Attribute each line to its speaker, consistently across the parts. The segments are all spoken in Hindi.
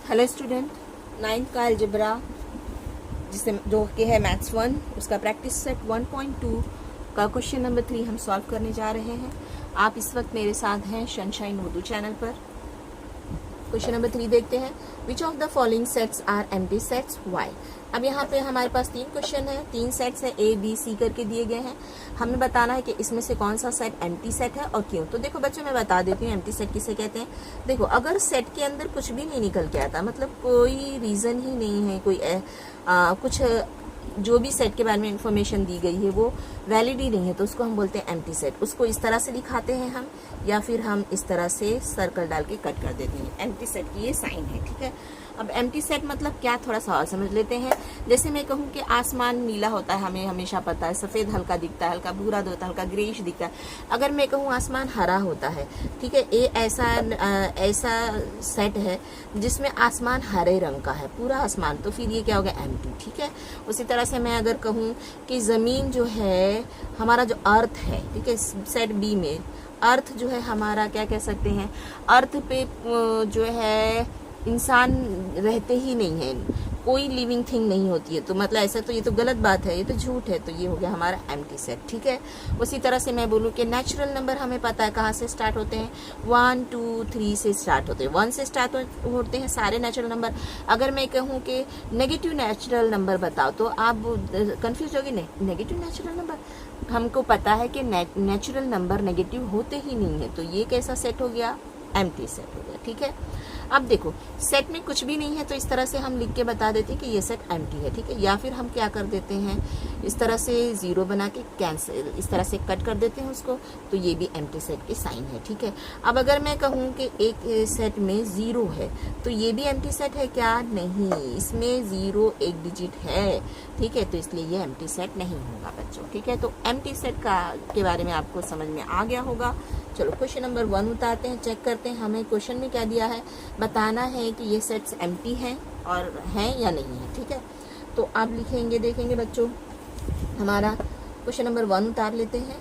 Speaker 1: हेलो स्टूडेंट, नाइन्थ का अलजेब्रा जिसे जो कि है मैथ्स 1 उसका प्रैक्टिस सेट 1.2 का क्वेश्चन नंबर 3 हम सॉल्व करने जा रहे हैं। आप इस वक्त मेरे साथ हैं सनशाइन उर्दू चैनल पर। क्वेश्चन नंबर 3 देखते हैं। Which of the following sets are empty sets, why. अब यहाँ पे हमारे पास 3 क्वेश्चन है, 3 सेट्स है, ए बी सी करके दिए गए हैं। हमें बताना है कि इसमें से कौन सा सेट एम्प्टी सेट है और क्यों। तो देखो बच्चों, मैं बता देती हूँ एम्प्टी सेट किसे कहते हैं। देखो, अगर सेट के अंदर कुछ भी नहीं निकल के आता, मतलब कोई रीजन ही नहीं है, कोई कुछ जो भी सेट के बारे में इंफॉर्मेशन दी गई है वो वैलिड ही नहीं है, तो उसको हम बोलते हैं एम्प्टी सेट। उसको इस तरह से दिखाते हैं हम, या फिर हम इस तरह से सर्कल डाल के कट कर देते हैं। एम्प्टी सेट की ये साइन है, ठीक है। अब एम्प्टी सेट मतलब क्या, थोड़ा सा और समझ लेते हैं। जैसे मैं कहूँ कि आसमान नीला होता है, हमें हमेशा पता है, सफेद हल्का दिखता है, हल्का भूरा होता है, हल्का ग्रेइश दिखता है। अगर मैं कहूँ आसमान हरा होता है, ठीक है, ये ऐसा सेट है जिसमें आसमान हरे रंग का है, पूरा आसमान, तो फिर ये क्या होगा, एम्प्टी, ठीक है। उसी तरह से मैं अगर कहूँ कि जमीन जो है हमारा जो अर्थ है, ठीक है, सेट बी में अर्थ जो है हमारा, क्या कह सकते हैं, अर्थ पे जो है इंसान रहते ही नहीं है, कोई लिविंग थिंग नहीं होती है, तो मतलब ऐसा तो ये तो गलत बात है, ये तो झूठ है, तो ये हो गया हमारा एम्प्टी सेट, ठीक है। उसी तरह से मैं बोलूँ कि नेचुरल नंबर हमें पता है कहाँ से स्टार्ट होते हैं, 1 2 3 से स्टार्ट होते हैं, 1 से स्टार्ट होते हैं सारे नेचुरल नंबर। अगर मैं कहूँ कि नेगेटिव नेचुरल नंबर बताओ तो आप कंफ्यूज होगी, नहीं, नेगेटिव नेचुरल नंबर, हमको पता है कि नेचुरल नंबर नेगेटिव होते ही नहीं है, तो ये कैसा सेट हो गया, एम्प्टी सेट हो गया, ठीक है। अब देखो, सेट में कुछ भी नहीं है तो इस तरह से हम लिख के बता देते हैं कि ये सेट एम्प्टी है, ठीक है। या फिर हम क्या कर देते हैं, इस तरह से जीरो बना के कैंसिल, इस तरह से कट कर देते हैं उसको, तो ये भी एम्प्टी सेट की साइन है, ठीक है। अब अगर मैं कहूँ कि एक सेट में जीरो है तो ये भी एम्प्टी सेट है क्या, नहीं, इसमें जीरो एक डिजिट है, ठीक है, तो इसलिए ये एम्प्टी सेट नहीं होगा बच्चों, ठीक है। तो एम्प्टी सेट के बारे में आपको समझ में आ गया होगा। चलो क्वेश्चन नंबर 1 उतारते हैं, चेक करते हैं हमें क्वेश्चन में क्या दिया है। बताना है कि ये सेट्स एम्प्टी हैं और हैं या नहीं है, ठीक है। तो आप लिखेंगे, देखेंगे बच्चों, हमारा क्वेश्चन नंबर 1 उतार लेते हैं।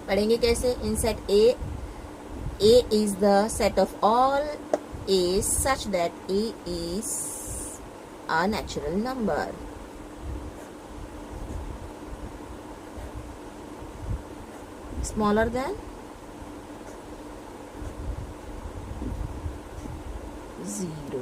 Speaker 1: पढ़ेंगे कैसे, इन set A is the set of all A such that A is a natural number. Smaller than 0।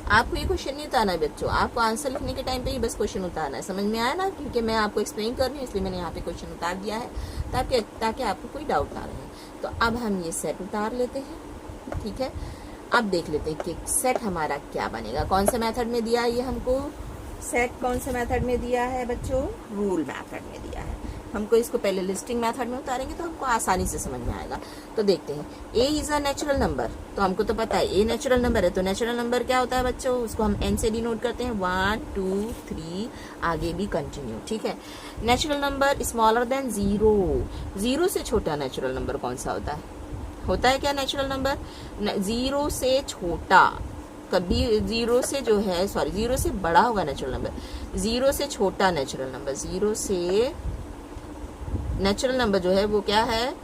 Speaker 1: आपको ये क्वेश्चन नहीं उतारना है बच्चों, आपको आंसर लिखने के टाइम पे ही बस क्वेश्चन उतारना है, समझ में आया ना, क्योंकि मैं आपको एक्सप्लेन कर रही हूँ इसलिए मैंने यहाँ पे क्वेश्चन उतार दिया है ताकि आपको कोई डाउट ना रहे। तो अब हम ये सेट उतार लेते हैं, ठीक है। अब देख लेते हैं कि सेट हमारा क्या बनेगा, कौन से मेथड में दिया है ये हमको, सेट कौन से मेथड में दिया है बच्चों, रूल मेथड में दिया है। हमको इसको पहले लिस्टिंग मेथड में उतारेंगे तो हमको आसानी से समझ में आएगा। तो देखते हैं, ए इज अ नेचुरल नंबर, तो हमको तो पता है ए नेचुरल नंबर है, तो नेचुरल नंबर क्या होता है बच्चों, उसको हम एन से डिनोट करते हैं, 1 2 3, आगे भी कंटिन्यू, ठीक है। नेचुरल नंबर स्मॉलर देन 0, 0 से छोटा नेचुरल नंबर कौन सा होता है क्या नेचुरल नंबर, 0 से छोटा, कभी 0 से जो है, सॉरी 0 से बड़ा होगा नेचुरल नंबर, 0 से छोटा नेचुरल नंबर, 0 से नेचुरल नंबर जो है वो क्या है,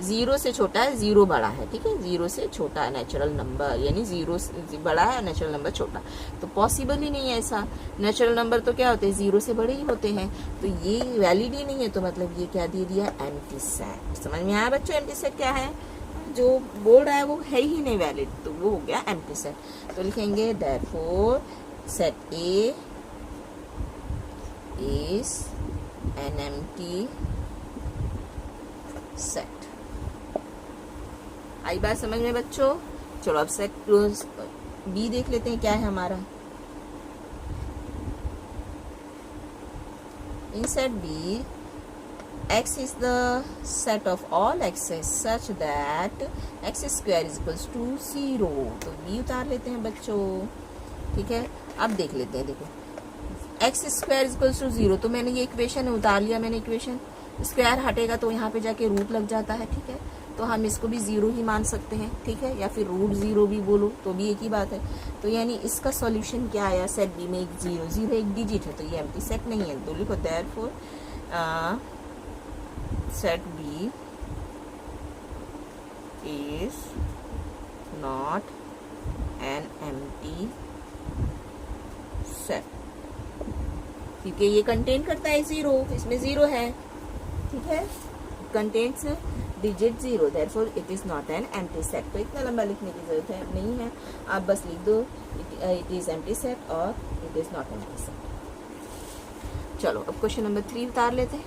Speaker 1: 0 से छोटा है, 0 बड़ा है, ठीक है। 0 से छोटा है नेचुरल नंबर, यानी 0 बड़ा है, नेचुरल नंबर छोटा, तो पॉसिबल ही नहीं है ऐसा। नेचुरल नंबर तो क्या होते हैं, 0 से बड़े ही होते हैं, तो ये वैलिड ही नहीं है, तो मतलब ये क्या दे दिया, एम्प्टी सेट। समझ में आया बच्चों, एम्प्टी सेट क्या है, जो बोल रहा है वो है ही नहीं वैलिड, तो वो हो गया एम्प्टी सेट। तो लिखेंगे therefore set A is an empty set. आई बात समझ में बच्चों। चलो अब सेट बी देख लेते हैं क्या है हमारा। In set B x is the set of all x's such that x square is equals to 0, तो b उतार लेते हैं बच्चों, ठीक है। अब देख लेते हैं, देखो x square is equals to 0, तो मैंने ये इक्वेशन उतार लिया, मैंने इक्वेशन, स्क्वायर हटेगा तो यहाँ पे जाके रूट लग जाता है, ठीक है, तो हम इसको भी 0 ही मान सकते हैं, ठीक है, या फिर रूट 0 भी बोलो तो भी एक ही बात है। तो यानी इसका सॉल्यूशन क्या आया, सेट बी में एक 0 एक डिजिट है, तो ये एम्प्टी सेट नहीं है, तो लिखो therefore set B is not N empty set, क्योंकि ये कंटेन करता है 0, इसमें 0 है, ठीक है, contains digit 0, therefore it is not an empty set. तो इतना लंबा लिखने की जरूरत है नहीं है, आप बस लिख दो इट इज एम्प्टी सेट और it is not empty set. चलो अब क्वेश्चन नंबर 3 उतार लेते हैं।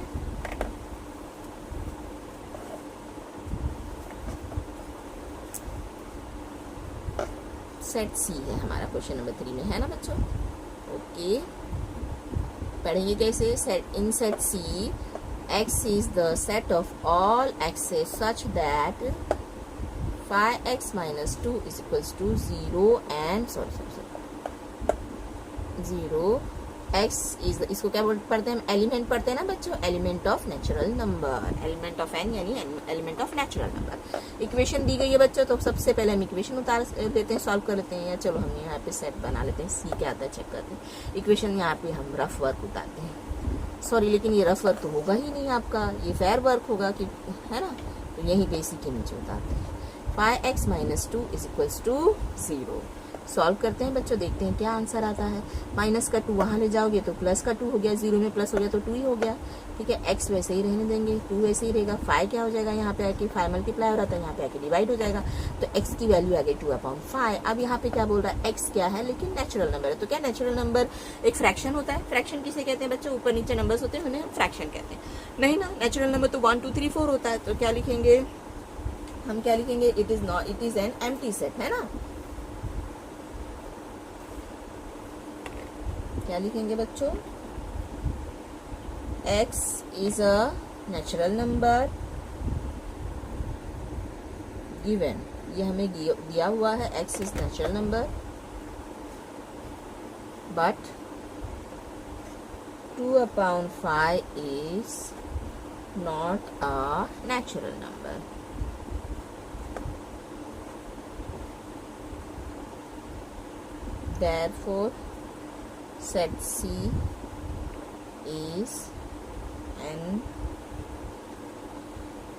Speaker 1: सेट सी है हमारा क्वेश्चन नंबर 3 में, है ना बच्चों? ओके, पढ़ेंगे कैसे? Set in set C x is the set of all x's such that phi x minus 2 is equals to 0 and 0 x is the, इसको क्या पढ़ते हैं हम? एलिमेंट पढ़ते हैं ना बच्चों, element of natural number, element of n यानी element of natural number. Equation दी गई है बच्चों, तो सबसे पहले हम इक्वेशन उतार देते हैं, सॉल्व कर लेते हैं, या चलो हम यहाँ पे सेट बना लेते हैं, सी क्या आता है चेक करते हैं। इक्वेशन यहाँ पे हम रफ वर्क उतारते हैं, सॉरी लेकिन ये रफ वर्क तो होगा ही नहीं आपका, ये फेयर वर्क होगा कि, है ना? तो यहीं पे इसी के नीचे उतारते हैं। फाई x minus 2 is equals to 0। Solve करते हैं बच्चों, देखते हैं क्या आंसर आता है। माइनस का 2 वहाँ ले जाओगे तो प्लस का 2 हो गया, 0 में प्लस हो गया तो 2 ही हो गया, ठीक है। एक्स वैसे ही रहने देंगे, 2 वैसे ही रहेगा। फाई क्या हो जाएगा? यहाँ पे आके फाई मल्टीप्लाई हो रहा था, यहाँ पे आके डिवाइड हो जाएगा, तो एक्स की वैल्यू आ गई 2/5। अब यहाँ पे क्या बोल रहा है? एक्स क्या है लेकिन नेचुरल नंबर है, तो क्या नेचुरल नंबर एक फ्रैक्शन होता है? फ्रैक्शन किसे कहते हैं बच्चों? ऊपर नीचे नंबर्स होते हैं, उन्हें हम फ्रैक्शन कहते हैं। नहीं ना, नेचुरल नंबर तो 1 2 3 4 होता है, तो क्या लिखेंगे हम? क्या लिखेंगे? It is not, it is an empty set, है ना? क्या लिखेंगे बच्चों? x is a natural number given, ये हमें दिया हुआ है, x is natural number but 2/5 is not a natural number. Therefore set C is an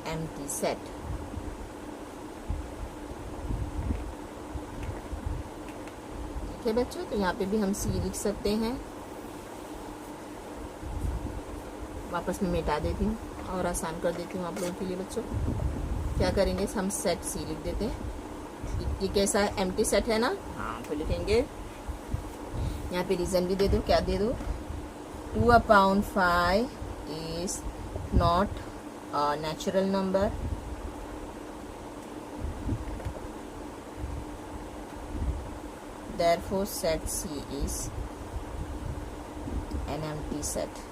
Speaker 1: empty set. ठीक है बच्चों, तो यहाँ पे भी हम C लिख सकते हैं। वापस में मिटा देती हूँ और आसान कर देती हूँ आप लोगों के लिए बच्चों। क्या करेंगे? हम सेट C लिख देते हैं। ये कैसा है? एम्प्टी सेट है ना? हाँ, तो लिखेंगे, यहाँ पे रीजन भी दे दो, क्या दे दो? 2/5 is not a natural number, therefore set C is an empty set.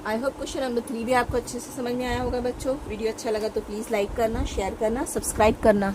Speaker 1: I hope question number 3 भी आपको अच्छे से समझ में आया होगा बच्चों। वीडियो अच्छा लगा तो प्लीज़ लाइक करना, शेयर करना, सब्सक्राइब करना।